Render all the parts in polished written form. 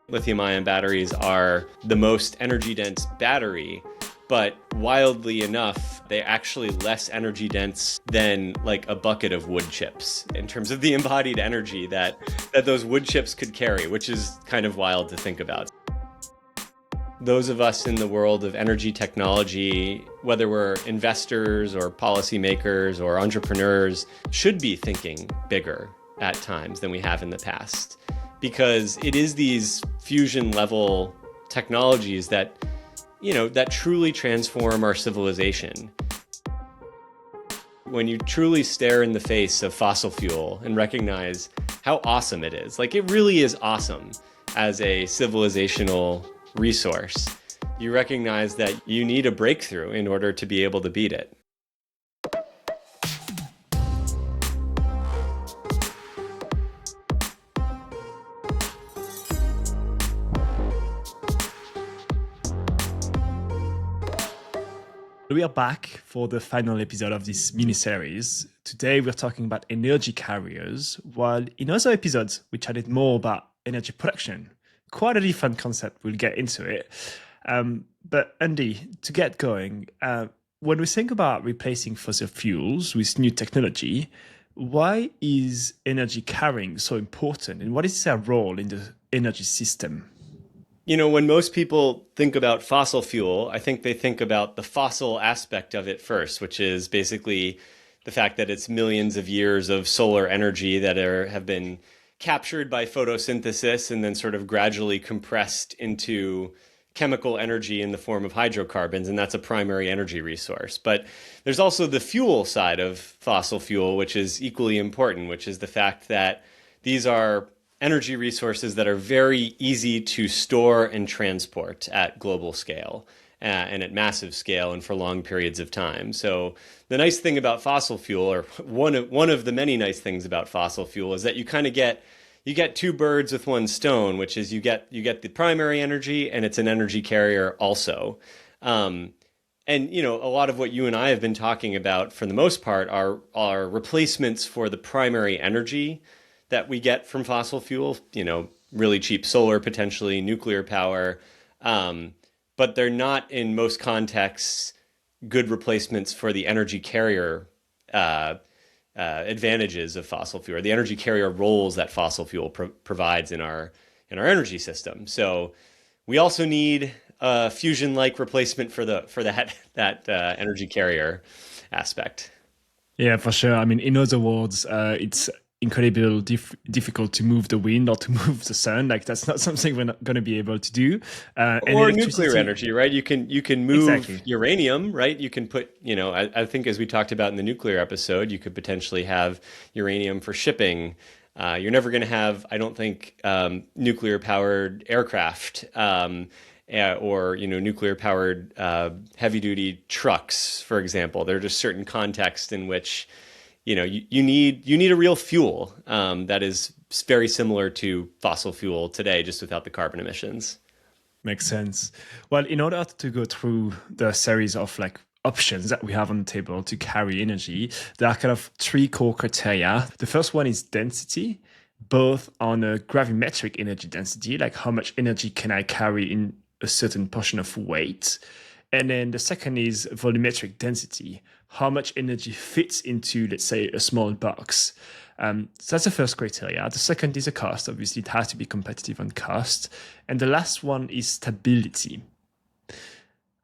Lithium-ion batteries are the most energy-dense battery, but wildly enough, they're actually less energy dense than like a bucket of wood chips in terms of the embodied energy that those wood chips could carry, which is kind of wild to think about. Those of us in the world of energy technology, whether we're investors or policymakers or entrepreneurs, should be thinking bigger at times than we have in the past, because it is these fusion level technologies that truly transform our civilization. When you truly stare in the face of fossil fuel and recognize how awesome it is, like it really is awesome as a civilizational resource, you recognize that you need a breakthrough in order to be able to beat it. We are back for the final episode of this mini-series. Today we're talking about energy carriers, while in other episodes we chatted more about energy production. Quite a different concept, we'll get into it. But Andy, to get going, when we think about replacing fossil fuels with new technology, why is energy carrying so important, and what is their role in the energy system? When most people think about fossil fuel, I think they think about the fossil aspect of it first, which is basically the fact that it's millions of years of solar energy that have been captured by photosynthesis and then sort of gradually compressed into chemical energy in the form of hydrocarbons, and that's a primary energy resource. But there's also the fuel side of fossil fuel, which is equally important, which is the fact that these are energy resources that are very easy to store and transport at global scale and at massive scale and for long periods of time. So the nice thing about fossil fuel, or one of the many nice things about fossil fuel, is that you kind of get two birds with one stone, which is you get the primary energy and it's an energy carrier also. And a lot of what you and I have been talking about for the most part are replacements for the primary energy that we get from fossil fuel, really cheap solar, potentially nuclear power. But they're not in most contexts good replacements for the energy carrier advantages of fossil fuel, or the energy carrier roles that fossil fuel provides in our energy system. So we also need a fusion-like replacement for that energy carrier aspect. Yeah, for sure. I mean, in other words, it's incredibly difficult to move the wind or to move the sun. Like that's not something we're not going to be able to do. Or nuclear energy, right? You can move Exactly. uranium, right? You can put, I think as we talked about in the nuclear episode, you could potentially have uranium for shipping. You're never going to have, I don't think, nuclear powered aircraft or nuclear powered heavy duty trucks, for example. There are just certain contexts in which you need a real fuel that is very similar to fossil fuel today, just without the carbon emissions. Makes sense. Well, in order to go through the series of options that we have on the table to carry energy, there are kind of three core criteria. The first one is density, both on a gravimetric energy density, like how much energy can I carry in a certain portion of weight. And then the second is volumetric density, how much energy fits into, let's say, a small box. So that's the first criteria. The second is the cost. Obviously, it has to be competitive on cost. And the last one is stability.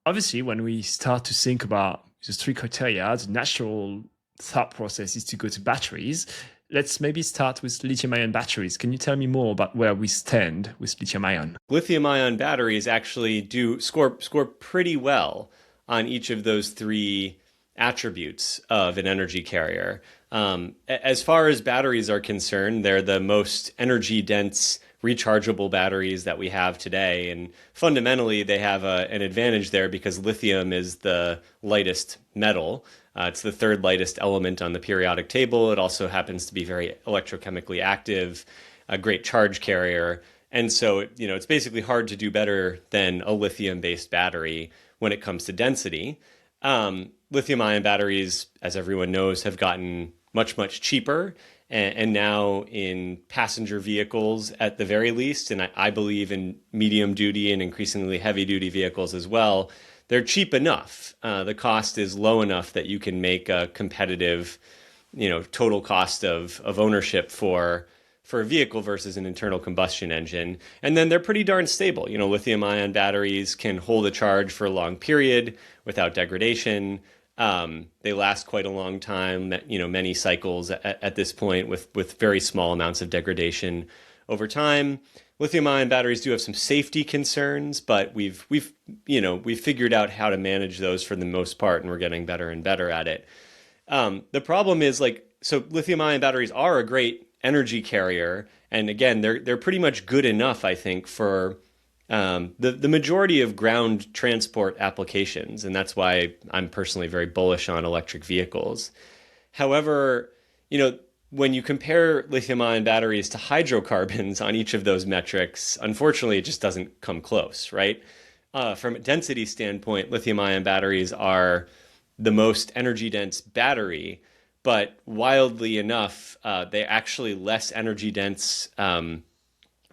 Obviously, when we start to think about the three criteria, the natural thought process is to go to batteries. Let's maybe start with lithium-ion batteries. Can you tell me more about where we stand with lithium-ion? Lithium-ion batteries actually do score pretty well on each of those three attributes of an energy carrier. As far as batteries are concerned, they're the most energy-dense rechargeable batteries that we have today. And fundamentally, they have an advantage there because lithium is the lightest metal. It's the third lightest element on the periodic table. It also happens to be very electrochemically active, a great charge carrier. And so, it's basically hard to do better than a lithium-based battery when it comes to density. Lithium-ion batteries, as everyone knows, have gotten much, much cheaper. and now in passenger vehicles at the very least, and I believe in medium duty and increasingly heavy duty vehicles as well. They're cheap enough. The cost is low enough that you can make a competitive, total cost of ownership for a vehicle versus an internal combustion engine. And then they're pretty darn stable. Lithium ion batteries can hold a charge for a long period without degradation. They last quite a long time, many cycles at this point with very small amounts of degradation over time. Lithium-ion batteries do have some safety concerns, but we've figured out how to manage those for the most part, and we're getting better and better at it. The problem is so lithium-ion batteries are a great energy carrier, and again, they're pretty much good enough, I think, for the majority of ground transport applications, and that's why I'm personally very bullish on electric vehicles. However, when you compare lithium-ion batteries to hydrocarbons on each of those metrics, unfortunately, it just doesn't come close, right? From a density standpoint, lithium-ion batteries are the most energy-dense battery, but wildly enough, they're actually less energy dense,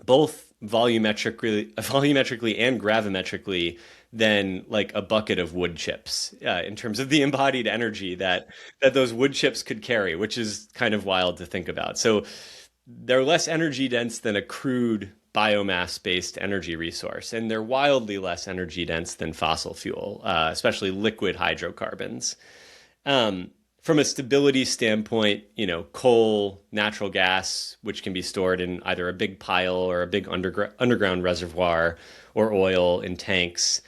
both volumetrically and gravimetrically than like a bucket of wood chips in terms of the embodied energy that those wood chips could carry, which is kind of wild to think about. So they're less energy dense than a crude biomass-based energy resource, and they're wildly less energy dense than fossil fuel, especially liquid hydrocarbons. From a stability standpoint, coal, natural gas, which can be stored in either a big pile or a big underground reservoir, or oil in tanks,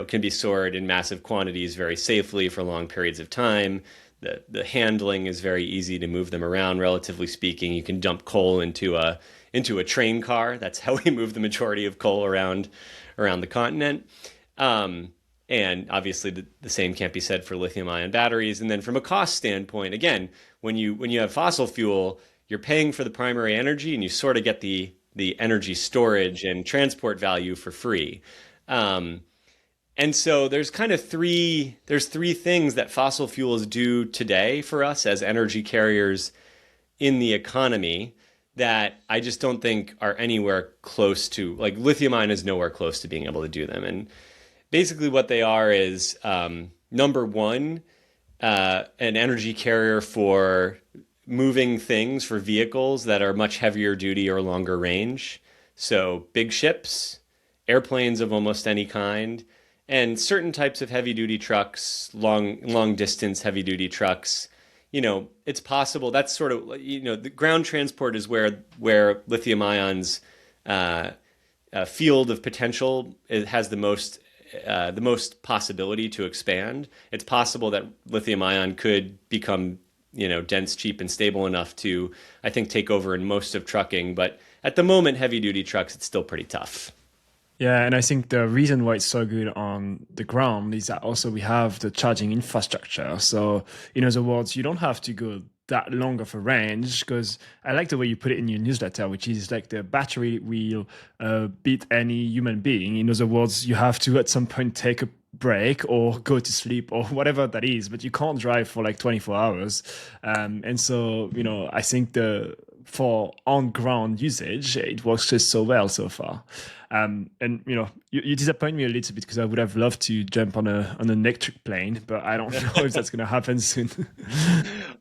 can be stored in massive quantities very safely for long periods of time. The handling is very easy to move them around, relatively speaking. You can dump coal into a train car. That's how we move the majority of coal around the continent. And obviously the same can't be said for lithium-ion batteries. And then from a cost standpoint, again, when you have fossil fuel, you're paying for the primary energy, and you sort of get the energy storage and transport value for free. And so there's three things that fossil fuels do today for us as energy carriers in the economy that I just don't think are anywhere close to, like lithium-ion is nowhere close to being able to do them. And basically what they are is, number one, an energy carrier for moving things, for vehicles that are much heavier duty or longer range. So big ships, airplanes of almost any kind, and certain types of heavy duty trucks, long distance heavy duty trucks. It's possible that's sort of, the ground transport is where lithium ions field of potential, it has the most possibility to expand. It's possible that lithium ion could become, dense, cheap, and stable enough to, I think, take over in most of trucking. But at the moment, heavy duty trucks, it's still pretty tough. Yeah, and I think the reason why it's so good on the ground is that also we have the charging infrastructure. So in other words, you don't have to go that long of a range, because I like the way you put it in your newsletter, which is like the battery will beat any human being. In other words, you have to at some point take a break or go to sleep or whatever that is, but you can't drive for like 24 hours. And so, I think for on-ground usage, it works just so well so far. And you disappoint me a little bit, because I would have loved to jump on an electric plane, but I don't know if that's going to happen soon.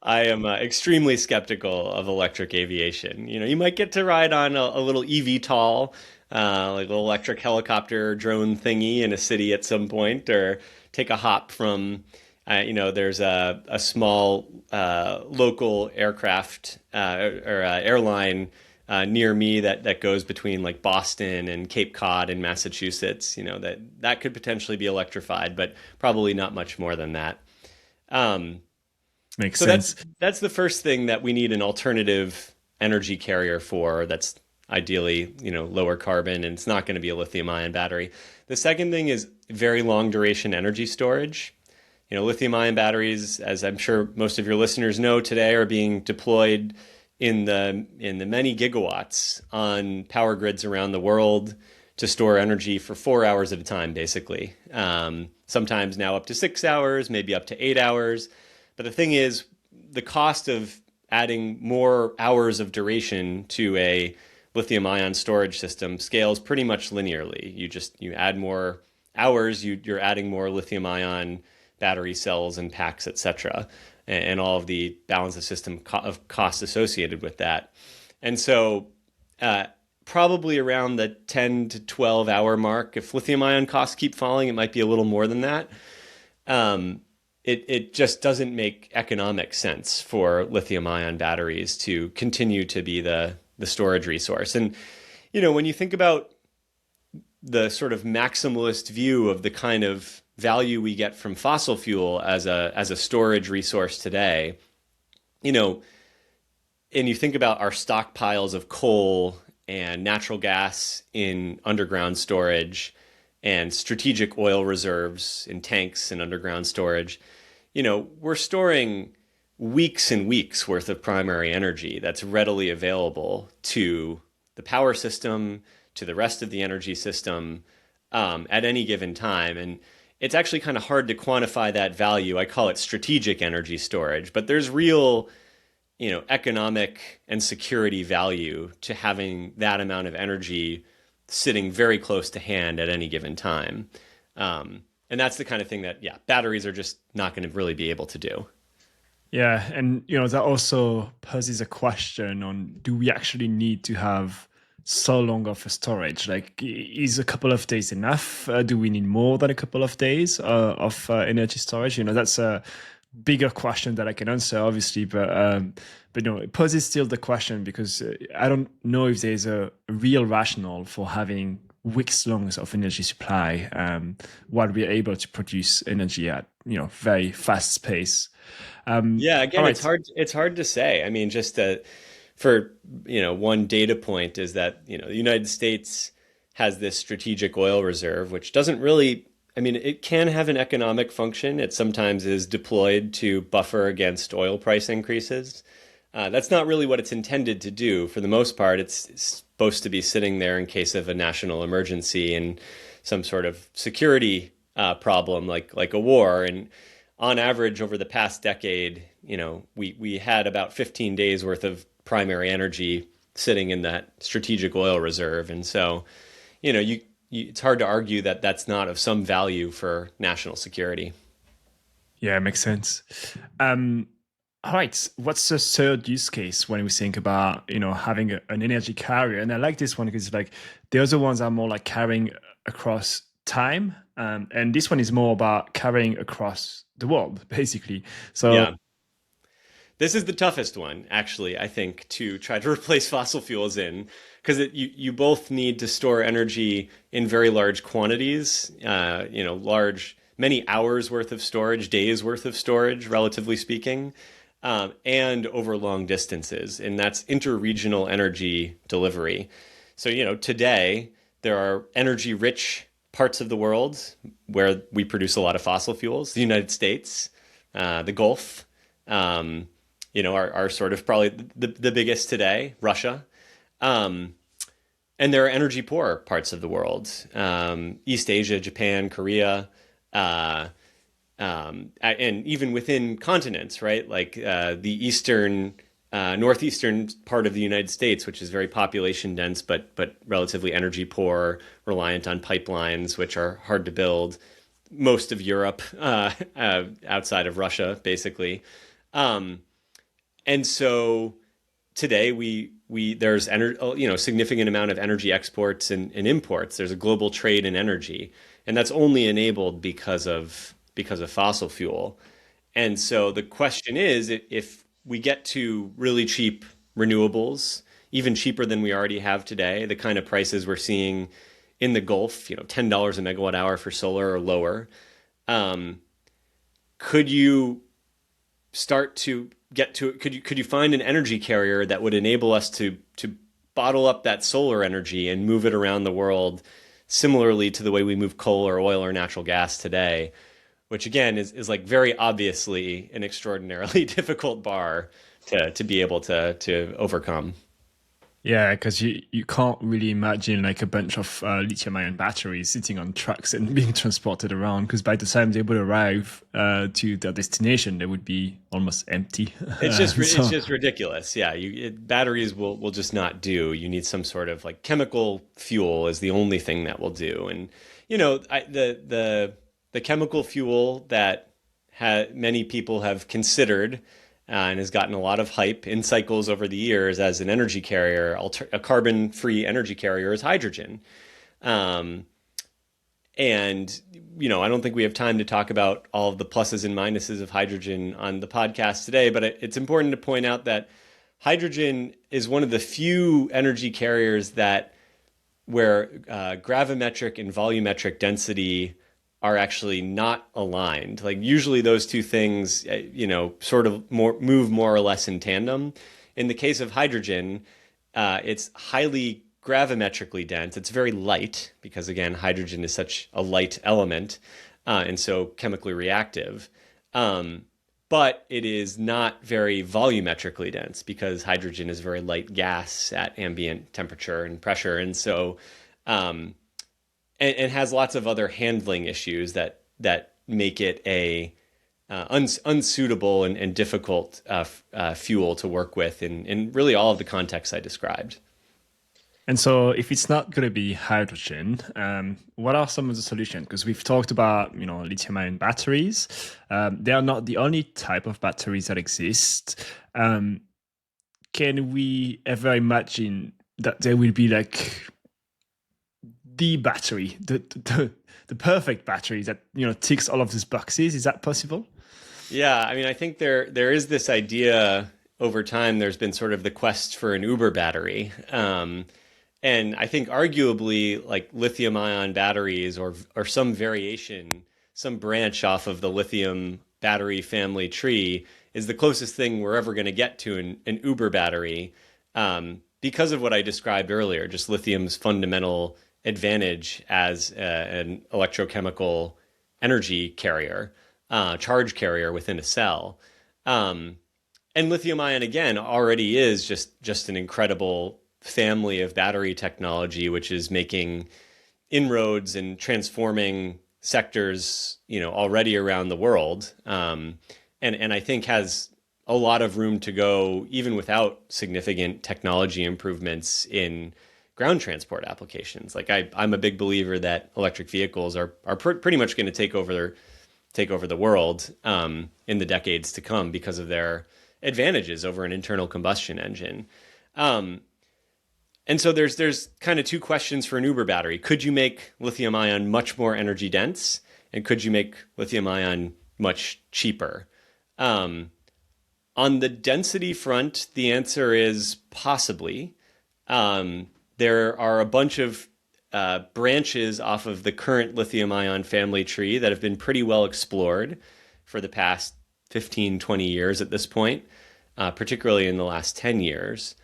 I am extremely skeptical of electric aviation. You might get to ride on a little eVTOL, like a little electric helicopter drone thingy in a city at some point, or take a hop from, there's a small local aircraft or airline near me that goes between like Boston and Cape Cod in Massachusetts. That could potentially be electrified, but probably not much more than that. Makes so sense. that's the first thing that we need an alternative energy carrier for. That's ideally, lower carbon, and it's not going to be a lithium-ion battery. The second thing is very long duration energy storage. Lithium-ion batteries, as I'm sure most of your listeners know today, are being deployed in the many gigawatts on power grids around the world to store energy for 4 hours at a time, basically. Sometimes now up to 6 hours, maybe up to 8 hours. But the thing is, the cost of adding more hours of duration to a lithium-ion storage system scales pretty much linearly. You add more hours, you're adding more lithium-ion battery cells and packs, etc., and all of the balance of system of costs associated with that. And so, probably around the 10 to 12 hour mark, if lithium ion costs keep falling, it might be a little more than that. It just doesn't make economic sense for lithium ion batteries to continue to be the storage resource. And, when you think about the sort of maximalist view of the kind of value we get from fossil fuel as a storage resource today, you know, and you think about our stockpiles of coal and natural gas in underground storage and strategic oil reserves in tanks and underground storage, we're storing weeks and weeks worth of primary energy that's readily available to the power system, to the rest of the energy system at any given time. And it's actually kind of hard to quantify that value. I call it strategic energy storage, but there's real, economic and security value to having that amount of energy sitting very close to hand at any given time. And that's the kind of thing that, yeah, batteries are just not going to really be able to do. Yeah, and that also poses a question on, do we actually need to have so long of a storage? Like, is a couple of days enough? Do we need more than a couple of days of energy storage? That's a bigger question that I can answer, obviously, but it poses still the question, because I don't know if there's a real rationale for having weeks long of energy supply while we're able to produce energy at very fast pace. Yeah, All again, right. it's hard to say. I mean, just for one data point is that the United States has this strategic oil reserve, which doesn't really. I mean, it can have an economic function. It sometimes is deployed to buffer against oil price increases. That's not really what it's intended to do. For the most part, it's supposed to be sitting there in case of a national emergency and some sort of security problem, like a war. And on average, over the past decade, we had about 15 days worth of primary energy sitting in that strategic oil reserve. And so, it's hard to argue that that's not of some value for national security. Yeah, it makes sense. All right, what's the third use case when we think about having an energy carrier? And I like this one because like the other ones are more like carrying across time, and this one is more about carrying across the world, basically. So Yeah. This is the toughest one, actually, I think, to try to replace fossil fuels in, because you both need to store energy in very large quantities, many hours worth of storage, days worth of storage, relatively speaking, and over long distances. And that's interregional energy delivery. So, today there are energy rich parts of the world where we produce a lot of fossil fuels, the United States, the Gulf. Are sort of probably the biggest today, Russia. And there are energy poor parts of the world, East Asia, Japan, Korea, and even within continents, right? Like the northeastern part of the United States, which is very population dense, but relatively energy poor, reliant on pipelines, which are hard to build. Most of Europe, outside of Russia, basically. And so today there's significant amount of energy exports and imports. There's a global trade in energy, and that's only enabled because of fossil fuel. And so the question is, if we get to really cheap renewables, even cheaper than we already have today, the kind of prices we're seeing in the Gulf, $10 a megawatt hour for solar or lower, could you start to get to could you find an energy carrier that would enable us to bottle up that solar energy and move it around the world similarly to the way we move coal or oil or natural gas today, which again is like very obviously an extraordinarily difficult bar to be able to overcome. Yeah, because you can't really imagine like a bunch of lithium-ion batteries sitting on trucks and being transported around. Because by the time they would arrive to their destination, they would be almost empty. It's So just ridiculous. Yeah, batteries will just not do. You need some sort of like chemical fuel is the only thing that will do. And the chemical fuel that many people have considered and has gotten a lot of hype in cycles over the years as an energy carrier, a carbon-free energy carrier is hydrogen. Um, and, I don't think we have time to talk about all of the pluses and minuses of hydrogen on the podcast today, but it's important to point out that hydrogen is one of the few energy carriers that where gravimetric and volumetric density are actually not aligned. Like usually those two things, sort of move more or less in tandem. In the case of hydrogen, it's highly gravimetrically dense. It's very light because, again, hydrogen is such a light element and so chemically reactive. But it is not very volumetrically dense because hydrogen is a very light gas at ambient temperature and pressure. And so, and has lots of other handling issues that make it a unsuitable and difficult fuel to work with in really all of the contexts I described. and so if it's not going to be hydrogen, what are some of the solutions? Because we've talked about, lithium-ion batteries. They are not the only type of batteries that exist. Can we ever imagine that there will be like the battery, the perfect battery that ticks all of these boxes? Is that possible? Yeah, I mean, I think there is this idea over time. There's been sort of the quest for an Uber battery, and I think arguably like lithium-ion batteries or some variation, some branch off of the lithium battery family tree is the closest thing we're ever going to get to an Uber battery, because of what I described earlier, just lithium's fundamental advantage as an electrochemical energy carrier, charge carrier within a cell. And lithium ion again already is just an incredible family of battery technology, which is making inroads and transforming sectors, already around the world, and I think has a lot of room to go, even without significant technology improvements in ground transport applications. Like I'm a big believer that electric vehicles are pretty much going to take over the world in the decades to come because of their advantages over an internal combustion engine. And so there's kind of two questions for an Uber battery. Could you make lithium ion much more energy dense? And could you make lithium ion much cheaper? On the density front, the answer is possibly. There are a bunch of branches off of the current lithium ion family tree that have been pretty well explored for the past 15, 20 years at this point, particularly in the last 10 years.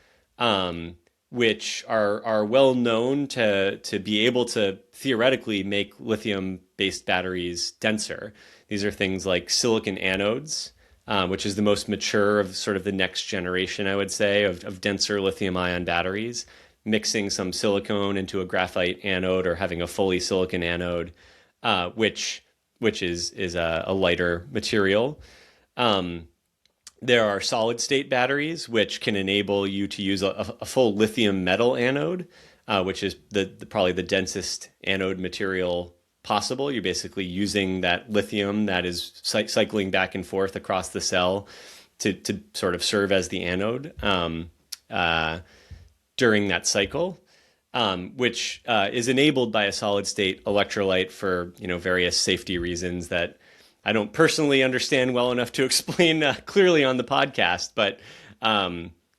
Which are well known to be able to theoretically make lithium-based batteries denser. These are things like silicon anodes, which is the most mature of sort of the next generation, I would say, of denser lithium-ion batteries, mixing some silicone into a graphite anode or having a fully silicon anode, which is a lighter material. There are solid state batteries, which can enable you to use a full lithium metal anode, which is probably the densest anode material possible. You're basically using that lithium that is cycling back and forth across the cell to sort of serve as the anode during that cycle, which is enabled by a solid state electrolyte for various safety reasons that I don't personally understand well enough to explain clearly on the podcast, but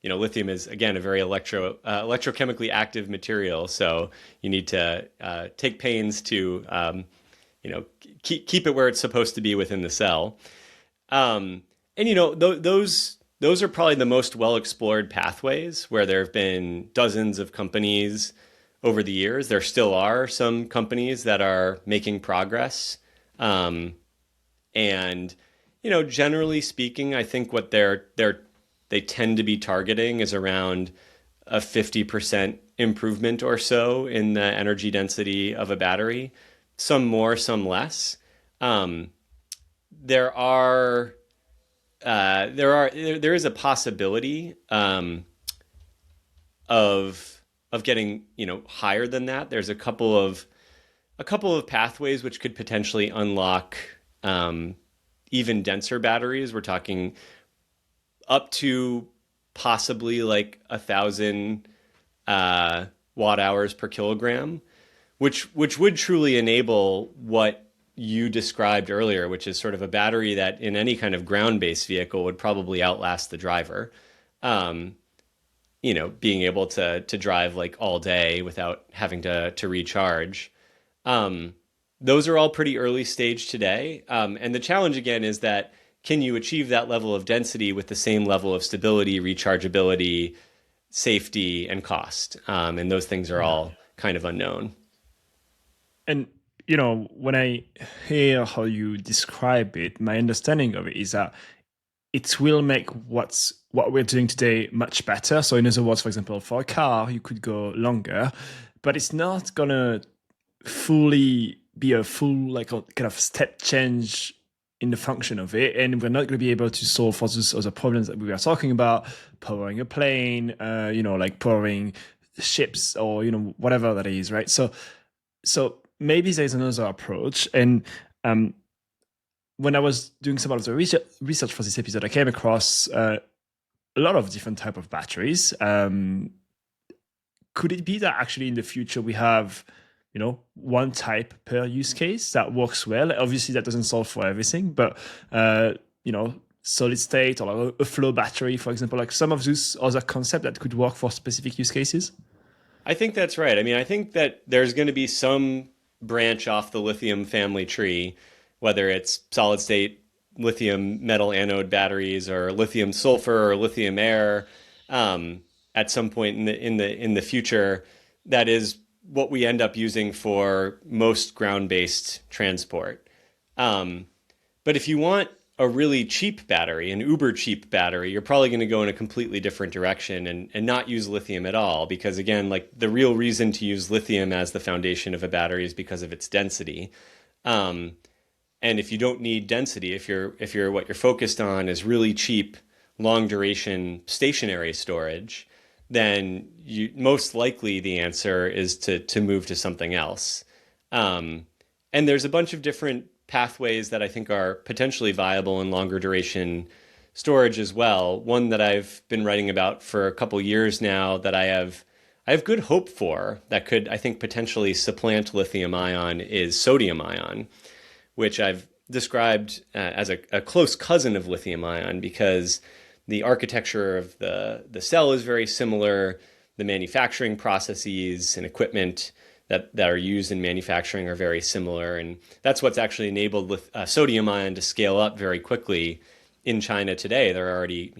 lithium is again a very electrochemically active material, so you need to take pains to keep it where it's supposed to be within the cell. Those are probably the most well explored pathways where there have been dozens of companies over the years. There still are some companies that are making progress. And generally speaking, I think what they tend to be targeting is around a 50% improvement or so in the energy density of a battery, some more, some less. Um, there are there is a possibility of getting higher than that. There's a couple of pathways which could potentially unlock even denser batteries. We're talking up to possibly like 1,000 watt hours per kilogram, which would truly enable what you described earlier, which is sort of a battery that in any kind of ground-based vehicle would probably outlast the driver. Um, being able to drive like all day without having to recharge. Um, those are all pretty early stage today. And the challenge again is that can you achieve that level of density with the same level of stability, rechargeability, safety, and cost? And those things are Yeah. all kind of unknown. And when I hear how you describe it, my understanding of it is that it will make what we're doing today much better. So in other words, for example, for a car, you could go longer, but it's not gonna fully be a full like a kind of step change in the function of it, and we're not going to be able to solve for those other problems that we were talking about, powering a plane, like powering ships or whatever that is, right? So maybe there's another approach, and um, when I was doing some of the research for this episode, I came across a lot of different type of batteries. Could it be that actually in the future we have one type per use case that works well? Obviously that doesn't solve for everything, but solid state or a flow battery, for example, like some of those other concepts that could work for specific use cases. I think that's right. I mean, I think that there's going to be some branch off the lithium family tree, whether it's solid state lithium metal anode batteries or lithium sulfur or lithium air, um, at some point in the future. That is what we end up using for most ground-based transport. Um, but if you want a really cheap battery, an uber cheap battery, you're probably going to go in a completely different direction and not use lithium at all. Because again, like the real reason to use lithium as the foundation of a battery is because of its density. Um, and if you don't need density, if you're what you're focused on is really cheap, long duration stationary storage, then you most likely the answer is to move to something else. Um, and there's a bunch of different pathways that I think are potentially viable in longer duration storage as well. One that I've been writing about for a couple years now that I have good hope for that could, I think, potentially supplant lithium ion is sodium ion, which I've described as a close cousin of lithium ion because the architecture of the cell is very similar. The manufacturing processes and equipment that are used in manufacturing are very similar. And that's what's actually enabled with sodium ion to scale up very quickly in China today. There are already,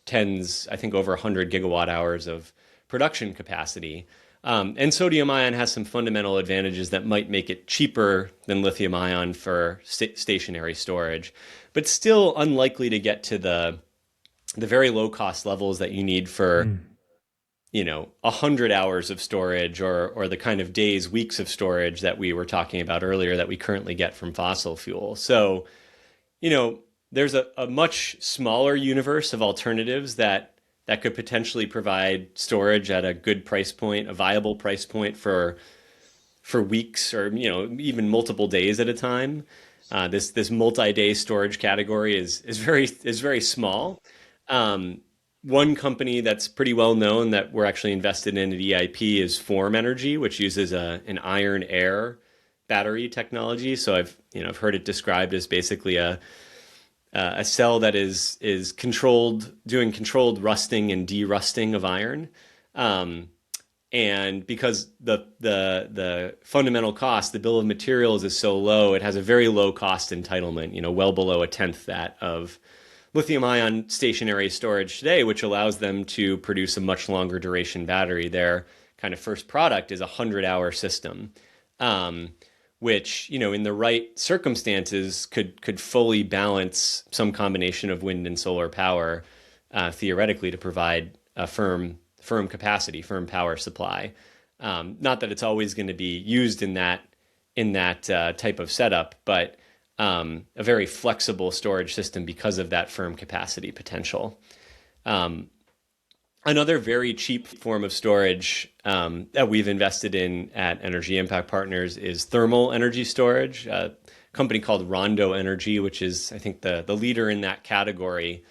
tens, I think over 100 gigawatt hours of production capacity. And sodium ion has some fundamental advantages that might make it cheaper than lithium ion for stationary storage, but still unlikely to get to the very low cost levels that you need for 100 hours of storage or the kind of days, weeks of storage that we were talking about earlier that we currently get from fossil fuel. So, there's a much smaller universe of alternatives that could potentially provide storage at a good price point, a viable price point for weeks or even multiple days at a time. This multi-day storage category is very small. Um, One company that's pretty well known that we're actually invested in at EIP is Form Energy, which uses an iron air battery technology. So I've heard it described as basically a cell that is doing controlled rusting and derusting of iron. Um, and because the fundamental cost, the bill of materials is so low, it has a very low cost entitlement, well below a tenth that of lithium ion stationary storage today, which allows them to produce a much longer duration battery. Their kind of first product is a 100-hour system, which, in the right circumstances could fully balance some combination of wind and solar power, theoretically to provide a firm firm capacity, firm power supply. Not that it's always going to be used in that type of setup, but a very flexible storage system because of that firm capacity potential. Another very cheap form of storage that we've invested in at Energy Impact Partners is thermal energy storage. A company called Rondo Energy, which is, I think, the leader in that category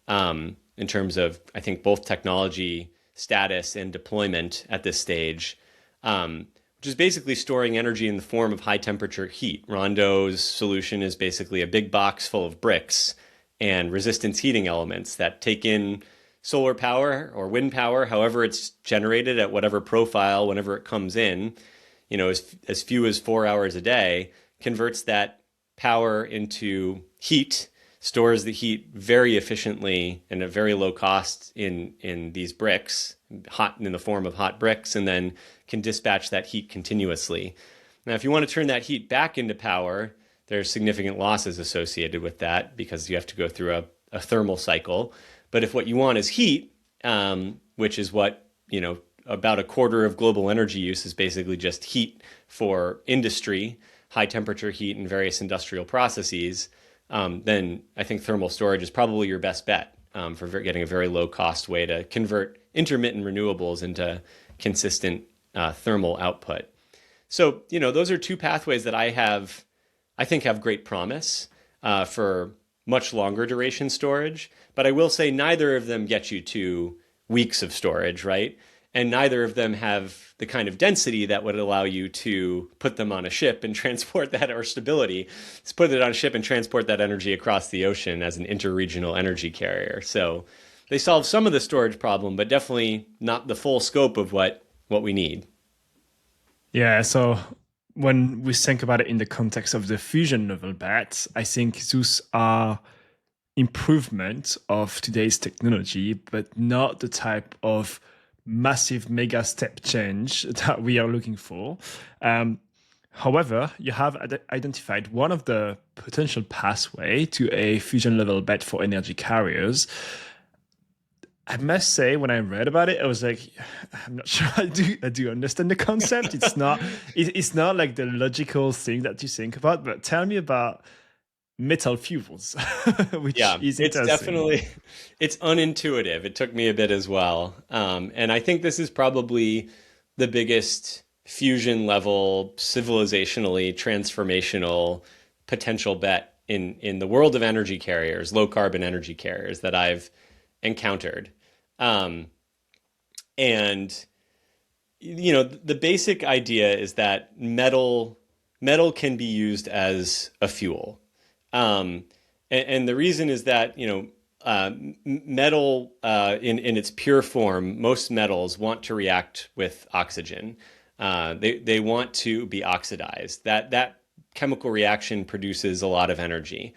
in terms of, I think, both technology status and deployment at this stage, which is basically storing energy in the form of high temperature heat. Rondo's solution is basically a big box full of bricks and resistance heating elements that take in solar power or wind power, however it's generated at whatever profile, whenever it comes in, as few as 4 hours a day, converts that power into heat, stores the heat very efficiently and at very low cost in these bricks, hot in the form of hot bricks, and then can dispatch that heat continuously. Now, if you want to turn that heat back into power, there's significant losses associated with that because you have to go through a thermal cycle. But if what you want is heat, which is what, about a quarter of global energy use is basically just heat for industry, high temperature heat in various industrial processes, then I think thermal storage is probably your best bet for getting a very low cost way to convert intermittent renewables into consistent thermal output. So, those are two pathways that I think have great promise for much longer duration storage, but I will say neither of them get you to weeks of storage, right? And neither of them have the kind of density that would allow you to put them on a ship and transport that, or stability, to put it on a ship and transport that energy across the ocean as an interregional energy carrier. So they solve some of the storage problem, but definitely not the full scope of what we need. Yeah, so when we think about it in the context of the fusion level bets, I think those are improvement of today's technology, but not the type of massive mega step change that we are looking for. However, you have identified one of the potential pathway to a fusion level bet for energy carriers. I must say, when I read about it, I was like, I'm not sure I do understand the concept. It's not like the logical thing that you think about. But tell me about metal fuels, which is interesting. It's unintuitive. It took me a bit as well. And I think this is probably the biggest fusion level, civilizationally transformational potential bet in the world of energy carriers, low carbon energy carriers that I've encountered. And the basic idea is that metal can be used as a fuel. And the reason is that, metal in its pure form, most metals want to react with oxygen. They want to be oxidized. That chemical reaction produces a lot of energy.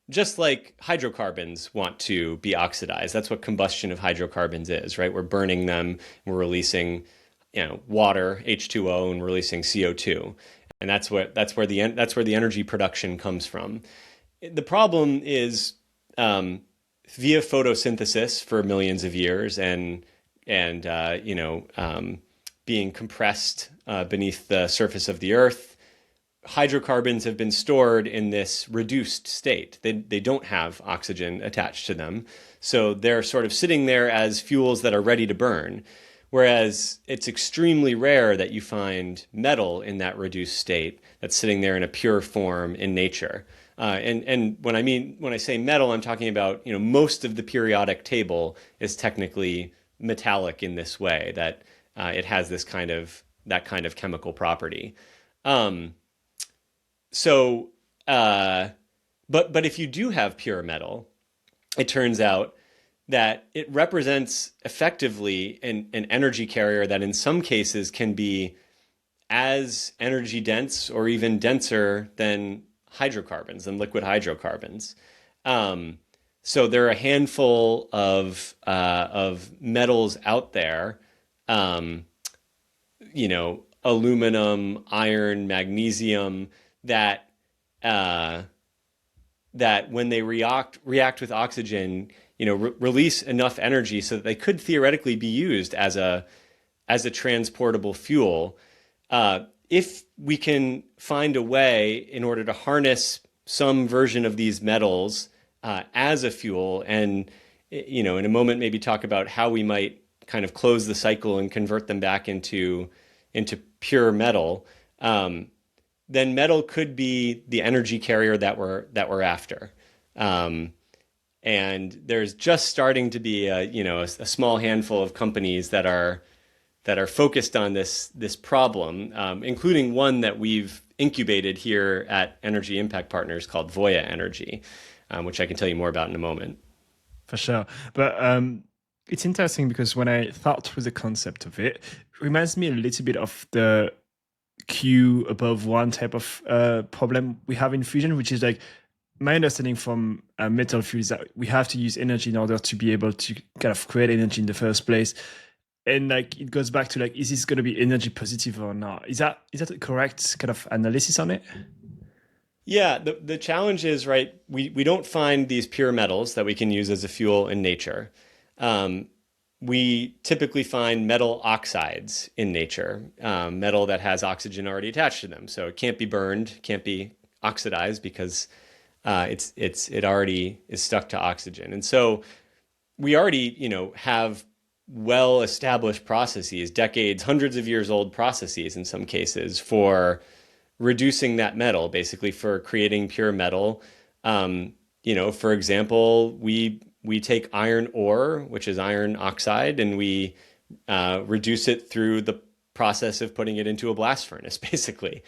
Just like hydrocarbons want to be oxidized. That's what combustion of hydrocarbons is, right? We're burning them, we're releasing, water, H2O, and releasing CO2. And that's where the energy production comes from. The problem is via photosynthesis for millions of years and being compressed beneath the surface of the earth, hydrocarbons have been stored in this reduced state. They don't have oxygen attached to them. So they're sort of sitting there as fuels that are ready to burn. Whereas it's extremely rare that you find metal in that reduced state that's sitting there in a pure form in nature. And when I say metal, I'm talking about, most of the periodic table is technically metallic in this way, that it has that kind of chemical property. But if you do have pure metal, it turns out that it represents effectively an energy carrier that in some cases can be as energy dense or even denser than hydrocarbons, than liquid hydrocarbons. So there are a handful of metals out there, aluminum, iron, magnesium, that when they react with oxygen, release enough energy so that they could theoretically be used as a transportable fuel. If we can find a way in order to harness some version of these metals as a fuel, and in a moment maybe talk about how we might kind of close the cycle and convert them back into pure metal, then metal could be the energy carrier that we're after. And there's just starting to be a small handful of companies that are focused on this problem, including one that we've incubated here at Energy Impact Partners called Voya Energy, which I can tell you more about in a moment. For sure. But it's interesting because when I thought through the concept of it, it reminds me a little bit of the Q above one type of problem we have in fusion, which is like my understanding from metal fuel is that we have to use energy in order to be able to kind of create energy in the first place. And like it goes back to like, is this going to be energy positive or not? Is that a correct kind of analysis on it? Yeah, the challenge is, right, we don't find these pure metals that we can use as a fuel in nature. We typically find metal oxides in nature, metal that has oxygen already attached to them. So it can't be burned, can't be oxidized because it already is stuck to oxygen. And so we already, have well-established processes, decades, hundreds of years old processes in some cases for reducing that metal, basically for creating pure metal. For example, we take iron ore, which is iron oxide, and we reduce it through the process of putting it into a blast furnace, basically.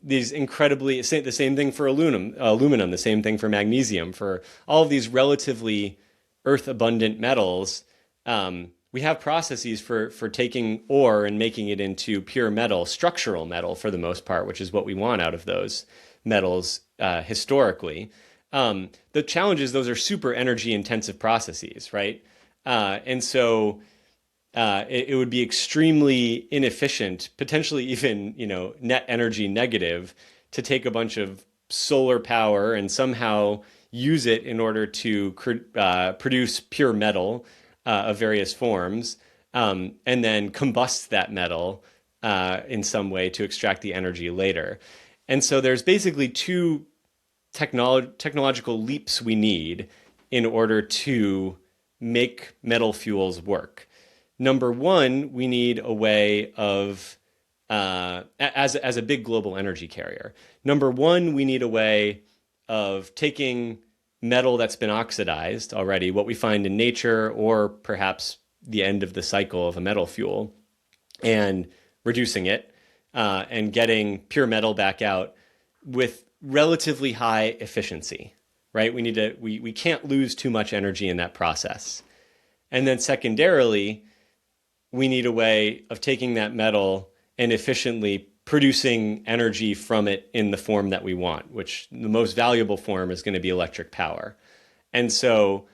These incredibly, the same thing for aluminum, the same thing for magnesium, for all of these relatively earth-abundant metals. We have processes for taking ore and making it into pure metal, structural metal for the most part, which is what we want out of those metals historically. The challenge is those are super energy intensive processes, right? And so it would be extremely inefficient, potentially even, net energy negative, to take a bunch of solar power and somehow use it in order to produce pure metal of various forms, and then combust that metal in some way to extract the energy later. And so there's basically two technological leaps we need in order to make metal fuels work. Number one, we need a way of, as a big global energy carrier. Number one, we need a way of taking metal that's been oxidized already, what we find in nature, or perhaps the end of the cycle of a metal fuel, and reducing it and getting pure metal back out with relatively high efficiency, right? We can't lose too much energy in that process. And then secondarily, we need a way of taking that metal and efficiently producing energy from it in the form that we want, which the most valuable form is going to be electric power. And so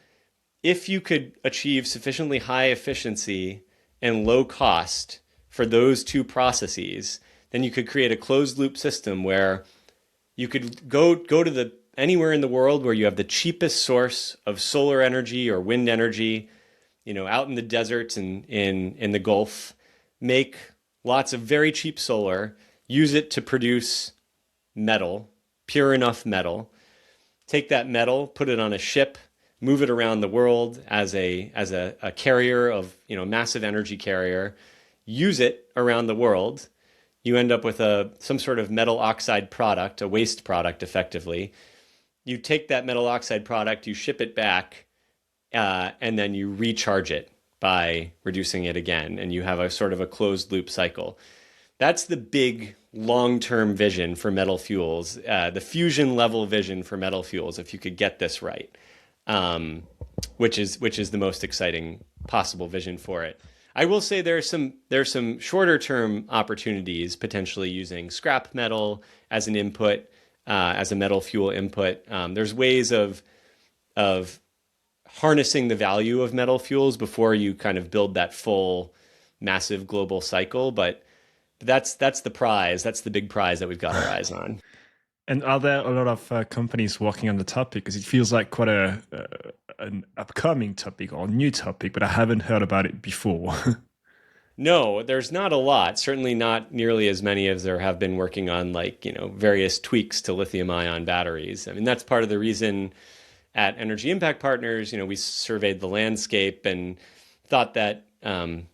if you could achieve sufficiently high efficiency and low cost for those two processes, then you could create a closed loop system where you could go to anywhere in the world where you have the cheapest source of solar energy or wind energy, out in the deserts and in the Gulf, make lots of very cheap solar, use it to produce metal, pure enough metal, take that metal, put it on a ship, move it around the world as a carrier of, massive energy carrier, use it around the world. You end up with some sort of metal oxide product, a waste product effectively. You take that metal oxide product, you ship it back, and then you recharge it by reducing it again, and you have a sort of a closed loop cycle. That's the big long-term vision for metal fuels, the fusion level vision for metal fuels, if you could get this right, which is the most exciting possible vision for it. I will say there's some shorter term opportunities potentially using scrap metal as an input, as a metal fuel input. There's ways of harnessing the value of metal fuels before you kind of build that full massive global cycle, but that's the prize. That's the big prize that we've got our eyes on. And are there a lot of companies working on the topic? Because it feels like quite an upcoming topic or new topic, but I haven't heard about it before. No, there's not a lot. Certainly not nearly as many as there have been working on like, various tweaks to lithium-ion batteries. I mean, that's part of the reason at Energy Impact Partners, we surveyed the landscape and thought that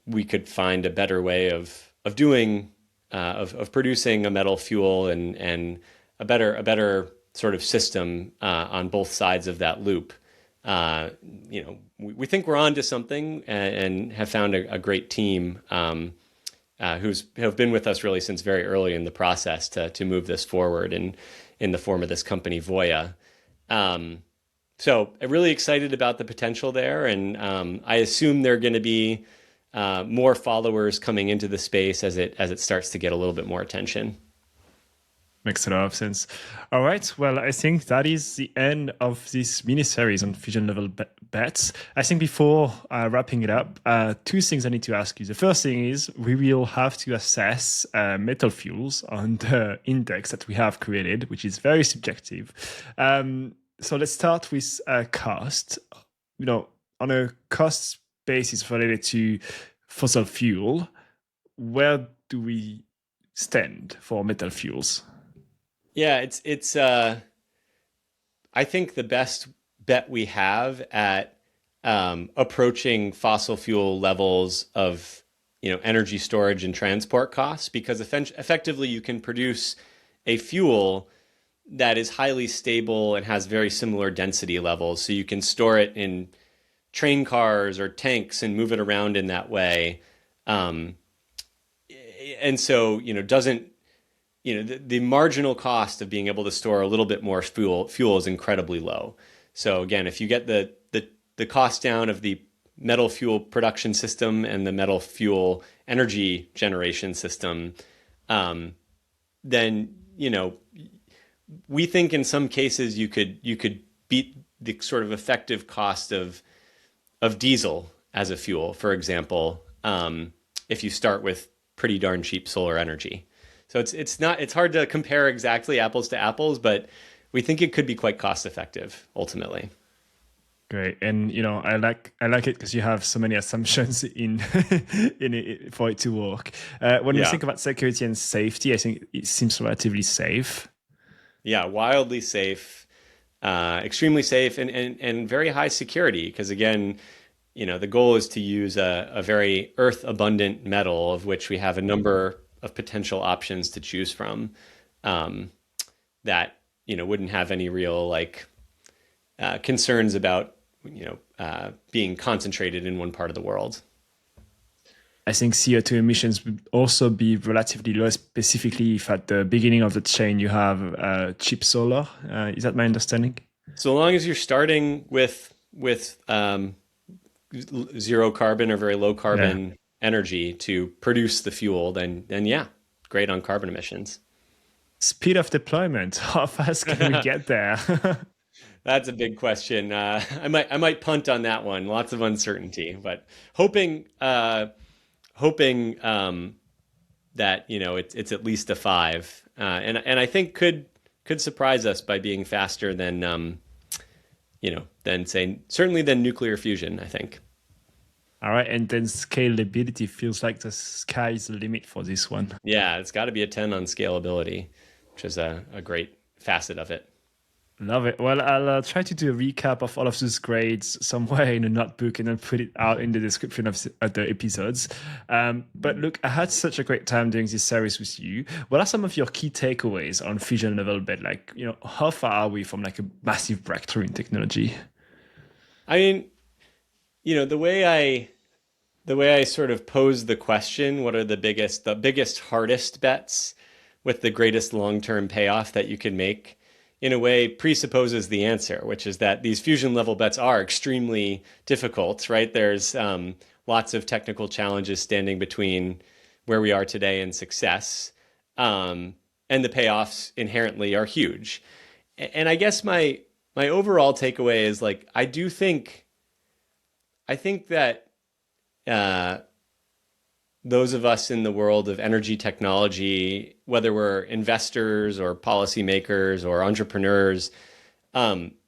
we could find a better way of doing of producing a metal fuel and a better sort of system on both sides of that loop. We think we're on to something and have found a great team who's have been with us really since very early in the process to move this forward in the form of this company Voya. So I'm really excited about the potential there, and I assume there are going to be more followers coming into the space as it starts to get a little bit more attention. Makes a lot of sense. All right. Well, I think that is the end of this mini series on fusion level bets. I think before wrapping it up, two things I need to ask you. The first thing is we will have to assess metal fuels on the index that we have created, which is very subjective. So let's start with cost. On a cost basis related to fossil fuel, where do we stand for metal fuels? Yeah, it's I think the best bet we have at approaching fossil fuel levels of energy storage and transport costs, because effectively you can produce a fuel that is highly stable and has very similar density levels. So you can store it in train cars or tanks and move it around in that way. And so, doesn't, the marginal cost of being able to store a little bit more fuel is incredibly low. So again, if you get the cost down of the metal fuel production system and the metal fuel energy generation system, then, we think in some cases you could beat the sort of effective cost of diesel as a fuel, for example, if you start with pretty darn cheap solar energy. So it's hard to compare exactly apples to apples, but we think it could be quite cost effective ultimately. Great, and I like it because you have so many assumptions in in it for it to work. When we Yeah. think about security and safety, I think it seems relatively safe. Yeah, wildly safe, extremely safe, and very high security. Because again, the goal is to use a very earth abundant metal, of which we have a number of potential options to choose from, that wouldn't have any real like concerns about being concentrated in one part of the world. I think CO2 emissions would also be relatively low, specifically if at the beginning of the chain you have cheap solar. Is that my understanding? So long as you're starting with zero carbon or very low Yeah. carbon energy to produce the fuel, then yeah, great on carbon emissions. Speed of deployment. How fast can we get there? That's a big question. I might punt on that one. Lots of uncertainty, but hoping that it's at least a five, and I think could surprise us by being faster than say certainly than nuclear fusion, I think. All right, and then scalability feels like the sky's the limit for this one. Yeah, it's got to be a 10 on scalability, which is a great facet of it. Love it. Well, I'll try to do a recap of all of those grades somewhere in a notebook and then put it out in the description of the episodes. But look, I had such a great time doing this series with you. What are some of your key takeaways on fusion level bed? Like, how far are we from like a massive breakthrough in technology? I mean, the way I sort of pose the question, what are the biggest hardest bets with the greatest long-term payoff that you can make, in a way presupposes the answer, which is that these fusion level bets are extremely difficult, right? There's lots of technical challenges standing between where we are today and success, and the payoffs inherently are huge. And I guess my overall takeaway is like I think that those of us in the world of energy technology, whether we're investors or policymakers or entrepreneurs,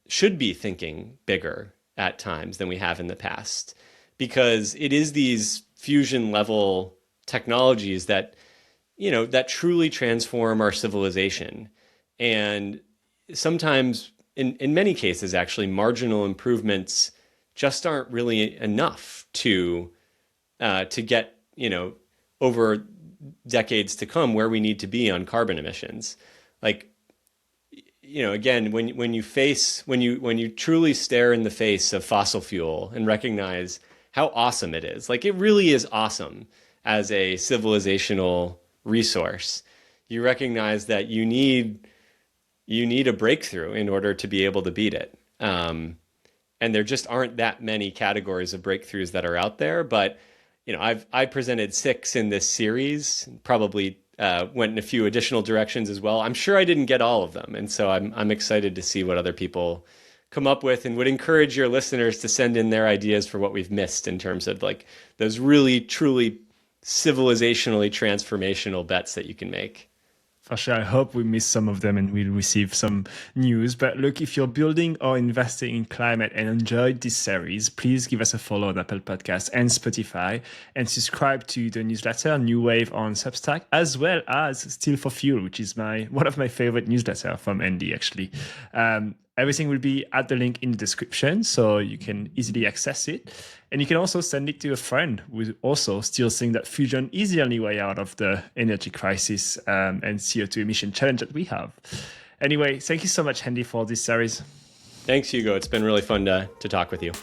should be thinking bigger at times than we have in the past, because it is these fusion level technologies that, that truly transform our civilization. And sometimes, in many cases, actually, marginal improvements just aren't really enough to get, over decades to come where we need to be on carbon emissions. Like, again, when you truly stare in the face of fossil fuel and recognize how awesome it is, like it really is awesome as a civilizational resource, you recognize that you need a breakthrough in order to be able to beat it. And there just aren't that many categories of breakthroughs that are out there. But I presented 6 in this series, probably went in a few additional directions as well. I'm sure I didn't get all of them, and so I'm excited to see what other people come up with, and would encourage your listeners to send in their ideas for what we've missed in terms of like those really truly civilizationally transformational bets that you can make. For sure. I hope we missed some of them and we'll receive some news. But look, if you're building or investing in climate and enjoyed this series, please give us a follow on Apple Podcasts and Spotify, and subscribe to the newsletter New Wave on Substack, as well as Still for Fuel, which is one of my favorite newsletter from Andy, actually. Everything will be at the link in the description, so you can easily access it. And you can also send it to a friend who also still think that fusion is the only way out of the energy crisis and CO2 emission challenge that we have. Anyway, thank you so much, Andy, for this series. Thanks, Hugo. It's been really fun to talk with you.